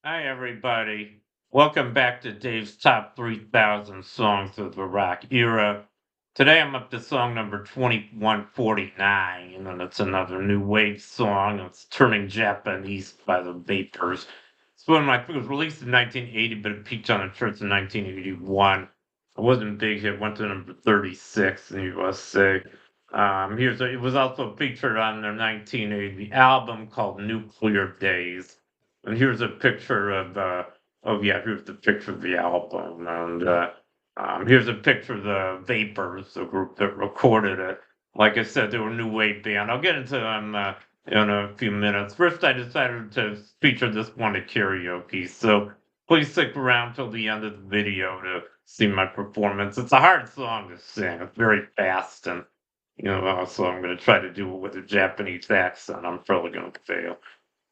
Hi, everybody. Welcome back to Dave's Top 3,000 Songs of the Rock Era. Today I'm up to song number 2149, and it's another new wave song. It's Turning Japanese by the Vapors. It's one of my, it was released in 1980, but it peaked on the charts in 1981. It wasn't a big hit, went to number 36 in the USA. It was also featured on their 1980 album called Nuclear Days. And here's a picture of oh yeah, here's the picture of the album, and here's a picture of the Vapors, the group that recorded it. Like I said, they were a new wave band. I'll get into them in a few minutes. First, I decided to feature this one at karaoke, so please stick around till the end of the video to see my performance. It's a hard song to sing. It's very fast, and so I'm going to try to do it with a Japanese accent. I'm probably going to fail.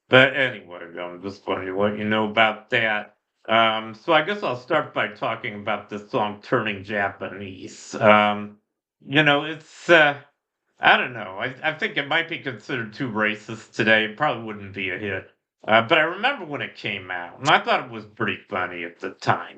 But anyway, I'm just wanting to let you know about that. So I guess I'll start by talking about this song "Turning Japanese." It's I don't know. I think it might be considered too racist today. It probably wouldn't be a hit. But I remember when it came out, and I thought it was pretty funny at the time.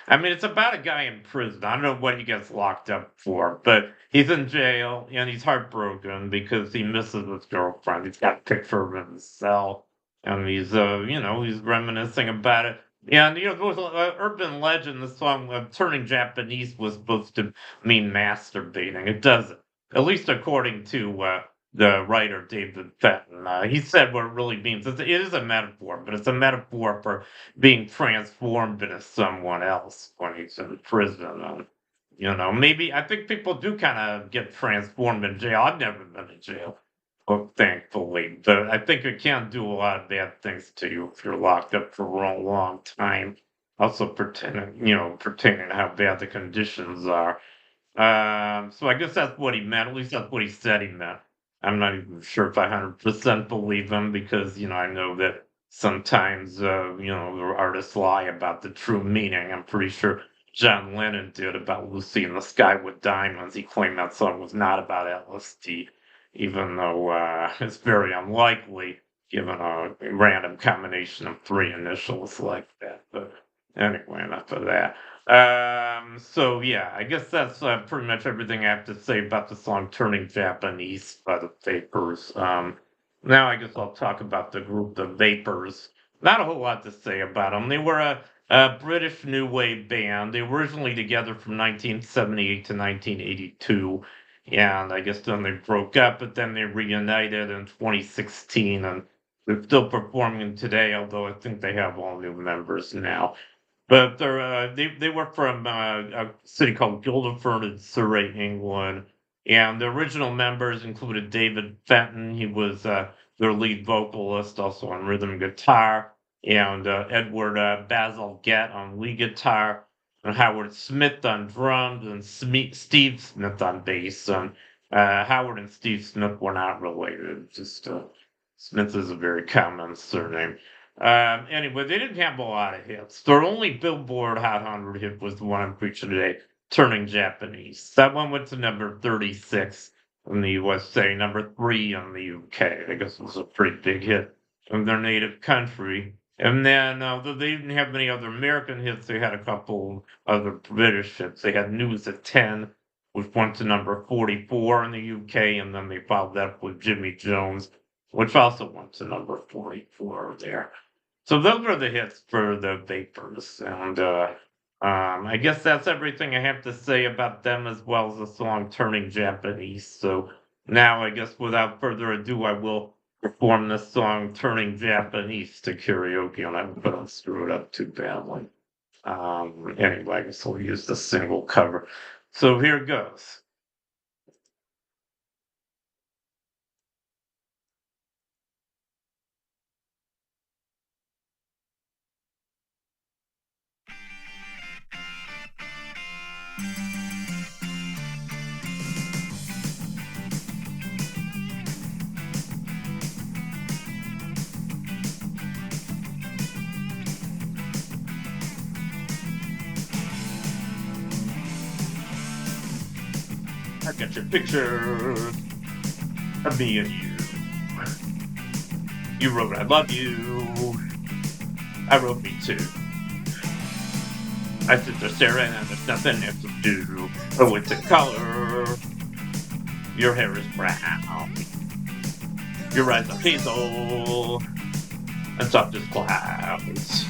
I mean, it's about a guy in prison. I don't know what he gets locked up for, but he's in jail and he's heartbroken because he misses his girlfriend. He's got a picture of him in his cell, and he's reminiscing about it. Yeah, and there was an urban legend. The song "Turning Japanese" was supposed to mean masturbating. It doesn't, at least according to the writer David Fenton. He said what it really means. It is a metaphor, but it's a metaphor for being transformed into someone else when he's in prison. Maybe I think people do kind of get transformed in jail. I've never been in jail, well, thankfully, but I think it can do a lot of bad things to you if you're locked up for a long time. Also, pertaining to how bad the conditions are. So I guess that's what he meant. At least that's what he said he meant. I'm not even sure if I 100% believe him because, I know that sometimes, the artists lie about the true meaning. I'm pretty sure John Lennon did about Lucy in the Sky with Diamonds. He claimed that song was not about LSD, even though it's very unlikely given a random combination of three initials like that. But anyway, enough of that. So yeah, I guess that's pretty much everything I have to say about the song "Turning Japanese" by the Vapors. Now I guess I'll talk about the group, the Vapors. Not a whole lot to say about them. They were a British new wave band. They were originally together from 1978 to 1982, and I guess then they broke up, but then they reunited in 2016, and they're still performing today. Although I think they have all new members now. But they were from a city called Guildford in Surrey, England, and the original members included David Fenton. He was their lead vocalist, also on rhythm guitar, and Edward Bazalgette on lead guitar, and Howard Smith on drums, and Steve Smith on bass. And Howard and Steve Smith were not related. Just Smith is a very common surname. Anyway, they didn't have a lot of hits. Their only Billboard Hot 100 hit was the one I'm preaching today, Turning Japanese. That one went to number 36 in the USA, number 3 in the UK. I guess it was a pretty big hit in their native country. And then, though they didn't have many other American hits, they had a couple other British hits. They had News at 10, which went to number 44 in the UK, and then they followed that up with Jimmy Jones, which also went to number 44 there. So those were the hits for the Vapors, and I guess that's everything I have to say about them, as well as the song "Turning Japanese." So now, I guess without further ado, I will perform the song "Turning Japanese" to karaoke, and I hope I don't screw it up too badly. Anyway, I guess we'll use the single cover. So here goes. I got your picture of me and you. You wrote "I love you." I wrote me too. I sit there staring and there's nothing else to do. Oh, it's a color. Your hair is brown. Your eyes are hazel. And soft as clouds.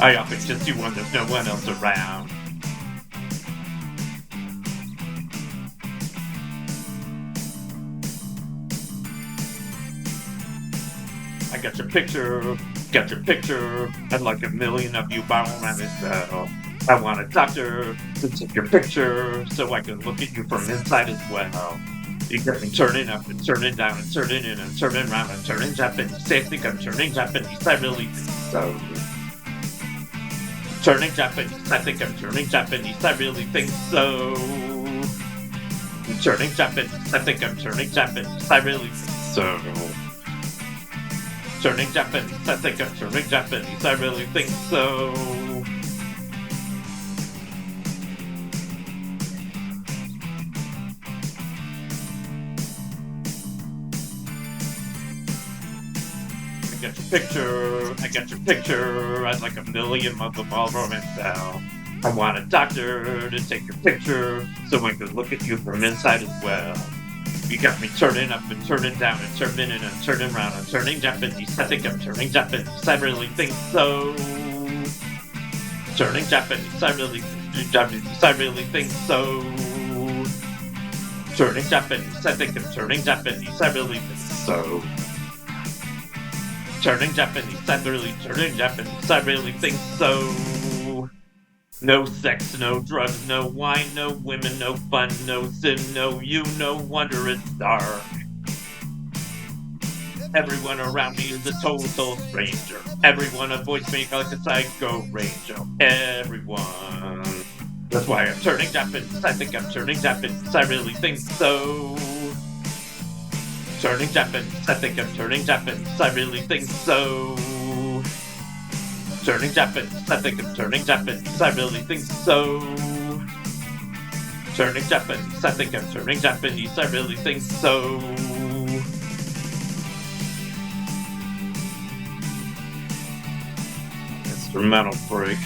I often kiss you when there's no one else around. I got your picture. I'd like a million of you by around this cell. I want a doctor to take your picture so I can look at you from inside as well. You got me turning up and turning down and turning in and turning around and turning Japanese. I think I'm turning Japanese. I really think so. Turning Japanese. I think I'm turning Japanese. I really think so. Turning Japanese. I think I'm turning Japanese. I really think so. Turning Japanese. I think I'm turning Japanese. I really think so. I got your picture. I got your picture. I'd like a million of them all over myself. I want a doctor to take your picture so I can look at you from inside as well. You got me turning up and turning down and turning in and turning around and turning Japanese. I think I'm turning Japanese. I really think so. Turning Japanese. I really Japanese. I really think so. Turning Japanese. I think I'm turning Japanese. I really think so. Turning Japanese. I'm really turning Japanese. I really think so. No sex, no drugs, no wine, no women, no fun, no sin, no you, no wonder it's dark. Everyone around me is a total stranger. Everyone avoids me like a psycho ranger. Everyone. That's why I'm turning Japanese. I think I'm turning Japanese. I really think so. Turning Japanese. I think I'm turning Japanese. I really think so. Turning Japanese. I think I'm turning Japanese. I really think so. Turning Japanese. I think I'm turning Japanese. I really think so. Instrumental break.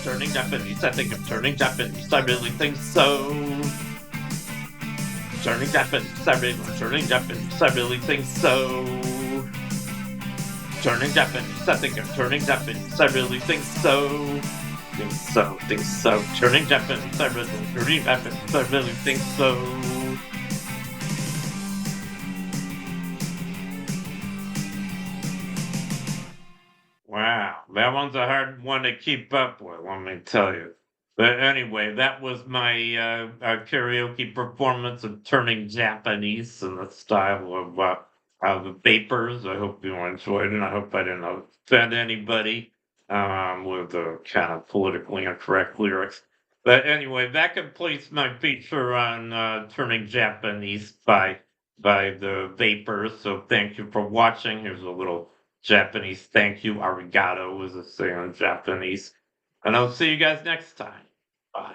Turning Japanese. I think I'm turning Japanese. I really think so. Turning Japanese. I'm turning Japanese. I really think so. Turning Japanese. I think I'm turning Japanese. I really think so. Think so. Think so. Turning Japanese. I really turning Japanese. I really think so. Wow, that one's a hard one to keep up with, let me tell you. But anyway, that was my karaoke performance of turning Japanese in the style of the Vapors. I hope you enjoyed it. I hope I didn't offend anybody with the kind of politically incorrect lyrics. But anyway, that completes my feature on turning Japanese by the Vapors. So thank you for watching. Here's a little Japanese thank you. Arigato is a say in Japanese. And I'll see you guys next time. Bye.